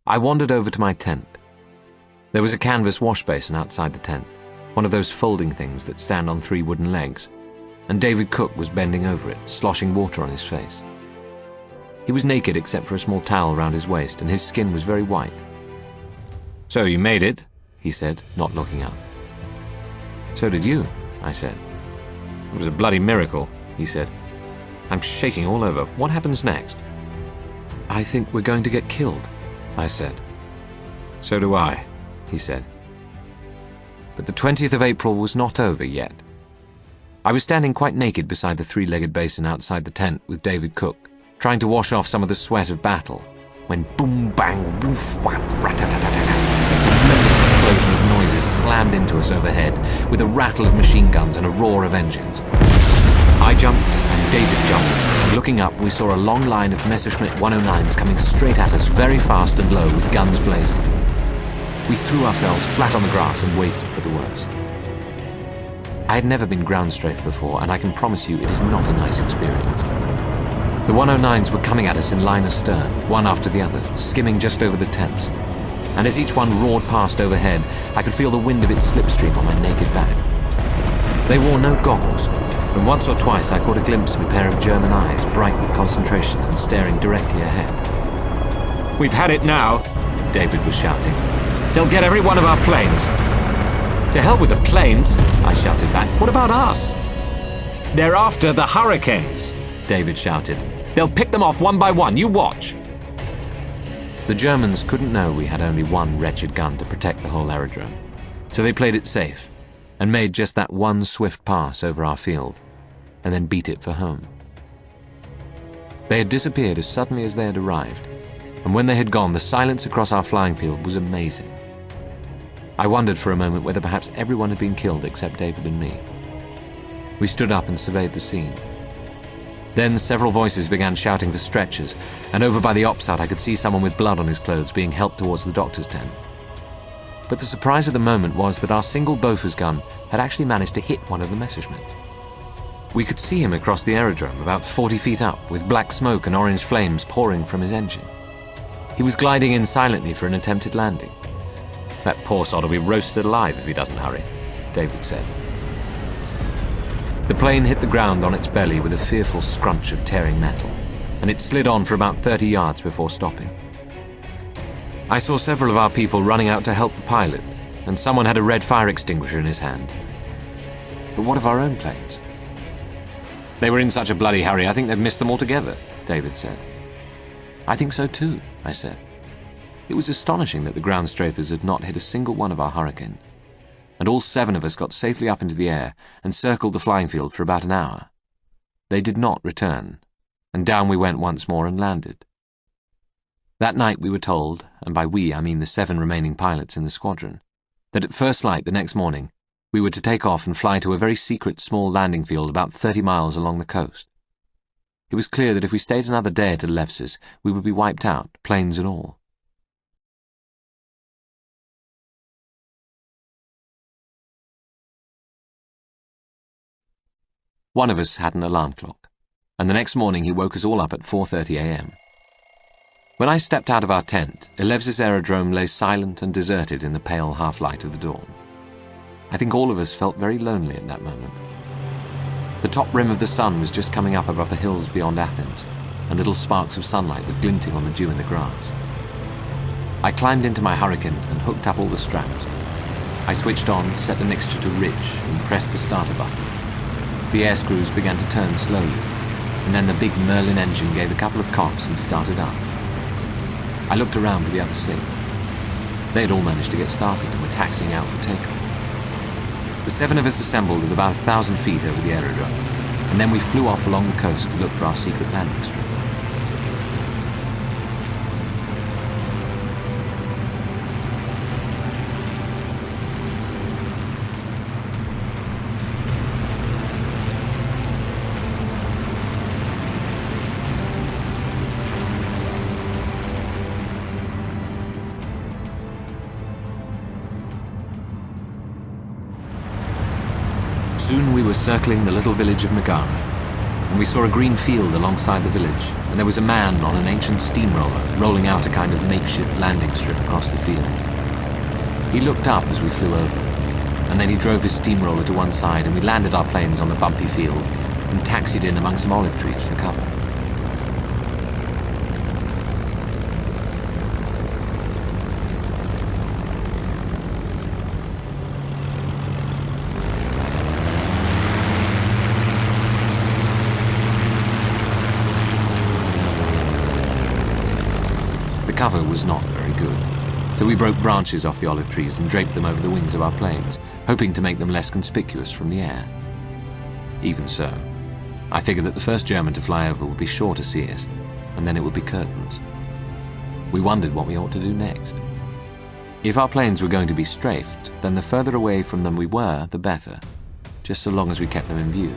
I wandered over to my tent. There was a canvas wash basin outside the tent, one of those folding things that stand on 3 wooden legs, and David Cook was bending over it, sloshing water on his face. He was naked except for a small towel round his waist, and his skin was very white. "So you made it," he said, not looking up. "So did you," I said. "It was a bloody miracle," he said. "I'm shaking all over. What happens next?" "I think we're going to get killed," I said. "So do I," he said. But the 20th of April was not over yet. I was standing quite naked beside the 3-legged basin outside the tent with David Cook, trying to wash off some of the sweat of battle, when boom, bang, woof, wham, rat-a-tat-tat-tat, a tremendous explosion of noises slammed into us overhead, with a rattle of machine guns and a roar of engines. I jumped, and David jumped, and looking up we saw a long line of Messerschmitt 109s coming straight at us very fast and low with guns blazing. We threw ourselves flat on the grass and waited for the worst. I had never been ground strafed before, and I can promise you it is not a nice experience. The 109s were coming at us in line astern, one after the other, skimming just over the tents, and as each one roared past overhead, I could feel the wind of its slipstream on my naked back. They wore no goggles, and once or twice I caught a glimpse of a pair of German eyes, bright with concentration and staring directly ahead. "We've had it now," David was shouting. "They'll get every one of our planes." "To hell with the planes," I shouted back. "What about us?" "They're after the Hurricanes," David shouted. "They'll pick them off one by one, you watch." The Germans couldn't know we had only one wretched gun to protect the whole aerodrome, so they played it safe and made just that one swift pass over our field, and then beat it for home. They had disappeared as suddenly as they had arrived, and when they had gone, the silence across our flying field was amazing. I wondered for a moment whether perhaps everyone had been killed except David and me. We stood up and surveyed the scene. Then several voices began shouting for stretchers, and over by the ops hut I could see someone with blood on his clothes being helped towards the doctor's tent. But the surprise of the moment was that our single Bofors gun had actually managed to hit one of the Messerschmitts. We could see him across the aerodrome, about 40 feet up, with black smoke and orange flames pouring from his engine. He was gliding in silently for an attempted landing. "That poor sod will be roasted alive if he doesn't hurry," David said. The plane hit the ground on its belly with a fearful scrunch of tearing metal, and it slid on for about 30 yards before stopping. I saw several of our people running out to help the pilot, and someone had a red fire extinguisher in his hand. But what of our own planes? "They were in such a bloody hurry, I think they've missed them altogether," David said. "I think so too," I said. It was astonishing that the ground strafers had not hit a single one of our Hurricanes, and all 7 of us got safely up into the air and circled the flying field for about an hour. They did not return, and down we went once more and landed. That night we were told, and by we I mean the 7 remaining pilots in the squadron, that at first light the next morning we were to take off and fly to a very secret small landing field about 30 miles along the coast. It was clear that if we stayed another day at Alevsis, we would be wiped out, planes and all. One of us had an alarm clock, and the next morning he woke us all up at 4:30 a.m. When I stepped out of our tent, Alevsis aerodrome lay silent and deserted in the pale half-light of the dawn. I think all of us felt very lonely at that moment. The top rim of the sun was just coming up above the hills beyond Athens, and little sparks of sunlight were glinting on the dew in the grass. I climbed into my Hurricane and hooked up all the straps. I switched on, set the mixture to rich, and pressed the starter button. The air screws began to turn slowly, and then the big Merlin engine gave a couple of coughs and started up. I looked around for the other 6. They had all managed to get started and were taxiing out for takeoff. The 7 of us assembled at about 1,000 feet over the aerodrome, and then we flew off along the coast to look for our secret landing strip. Soon we were circling the little village of Megara, and we saw a green field alongside the village, and there was a man on an ancient steamroller rolling out a kind of makeshift landing strip across the field. He looked up as we flew over, and then he drove his steamroller to one side, and we landed our planes on the bumpy field and taxied in among some olive trees for cover. The cover was not very good, so we broke branches off the olive trees and draped them over the wings of our planes, hoping to make them less conspicuous from the air. Even so, I figured that the first German to fly over would be sure to see us, and then it would be curtains. We wondered what we ought to do next. If our planes were going to be strafed, then the further away from them we were, the better, just so long as we kept them in view.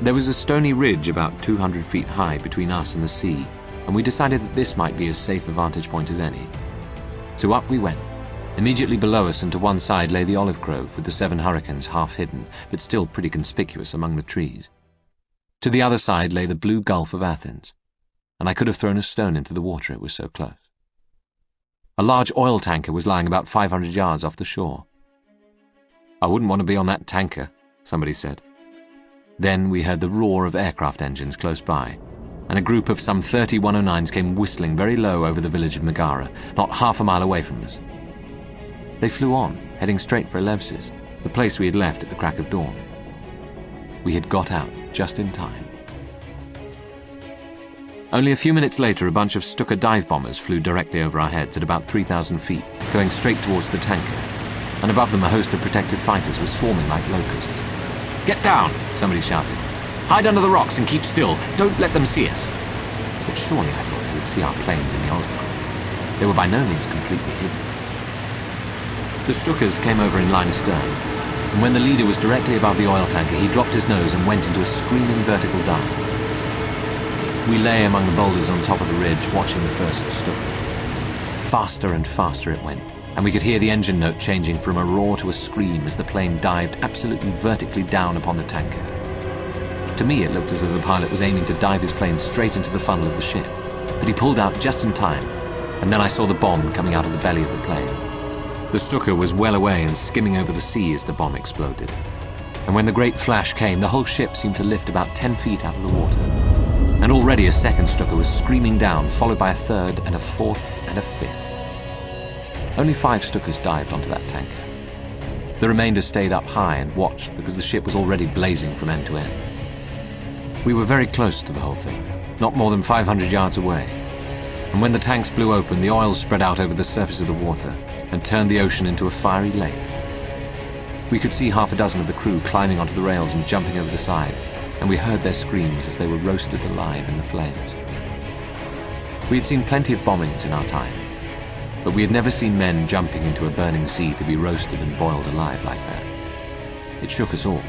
There was a stony ridge about 200 feet high between us and the sea, and we decided that this might be as safe a vantage point as any. So up we went. Immediately below us and to one side lay the olive grove with the 7 Hurricanes half hidden, but still pretty conspicuous among the trees. To the other side lay the blue Gulf of Athens, and I could have thrown a stone into the water, it was so close. A large oil tanker was lying about 500 yards off the shore. "I wouldn't want to be on that tanker," somebody said. Then we heard the roar of aircraft engines close by, and a group of some 30 109s came whistling very low over the village of Megara, not half a mile away from us. They flew on, heading straight for Elevsis, the place we had left at the crack of dawn. We had got out just in time. Only a few minutes later, a bunch of Stuka dive bombers flew directly over our heads at about 3,000 feet, going straight towards the tanker, and above them a host of protective fighters was swarming like locusts. "Get down!" somebody shouted. "Hide under the rocks and keep still. Don't let them see us." But surely I thought they would see our planes in the olive grove. They were by no means completely hidden. The Stukas came over in line astern, and when the leader was directly above the oil tanker, he dropped his nose and went into a screaming vertical dive. We lay among the boulders on top of the ridge, watching the first Stuka. Faster and faster it went, and we could hear the engine note changing from a roar to a scream as the plane dived absolutely vertically down upon the tanker. To me, it looked as though the pilot was aiming to dive his plane straight into the funnel of the ship, but he pulled out just in time, and then I saw the bomb coming out of the belly of the plane. The Stuka was well away and skimming over the sea as the bomb exploded, and when the great flash came, the whole ship seemed to lift about 10 feet out of the water, and already a second Stuka was screaming down, followed by a third and a fourth and a fifth. Only 5 Stukas dived onto that tanker. The remainder stayed up high and watched because the ship was already blazing from end to end. We were very close to the whole thing, not more than 500 yards away, and when the tanks blew open, the oil spread out over the surface of the water and turned the ocean into a fiery lake. We could see half a dozen of the crew climbing onto the rails and jumping over the side, and we heard their screams as they were roasted alive in the flames. We had seen plenty of bombings in our time, but we had never seen men jumping into a burning sea to be roasted and boiled alive like that. It shook us all.